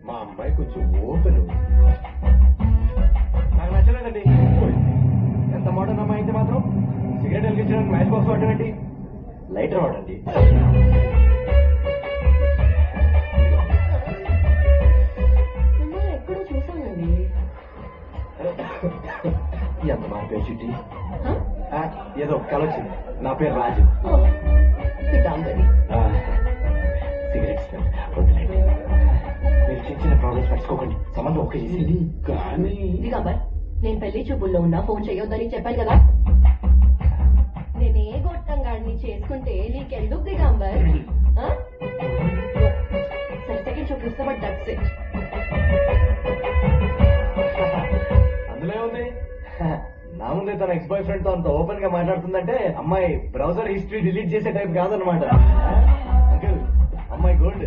మా అమ్మాయి కొంచెం ఓపెన్. నాకు నచ్చలేదండి. ఎంత మోడర్న్ అమ్మాయి అయితే మాత్రం సిగరెట్ వెలిగించడానికి మ్యాచ్ బాక్స్ వాడటం ఏంటి? లైటర్ వాడండి. ఎక్కడో చూసానండి. ఎంత మా పేరు చిట్టి? ఏదో కల వచ్చింది. నా పేరు రాజు. సిగరెట్ స్మెల్ వద్దులేండి. మీరు చిన్న చిన్న ప్రాబ్లమ్స్ పట్టుకోకండి. సంబంధం ఓకే చేసి కానీ దిగంబర్, నేను పెళ్లి చూపుల్లో ఉన్నా ఫోన్ చేయొద్దని చెప్పాను కదా. నేనే గొట్టం గాడిని చేసుకుంటే నీకెందుకు దిగంబర్? సరే సెకండ్ చూపు ఇస్తా, బట్ దట్స్ ఇట్. అందులో ఉంది. నా ముందే తన ఎక్స్ బాయ్ ఫ్రెండ్ తో అంత ఓపెన్ గా మాట్లాడుతుందంటే అమ్మాయి బ్రౌజర్ హిస్టరీ డిలీట్ చేసే టైప్ కాదనమాట. అంకుల్, అమ్మాయి గోల్డ్.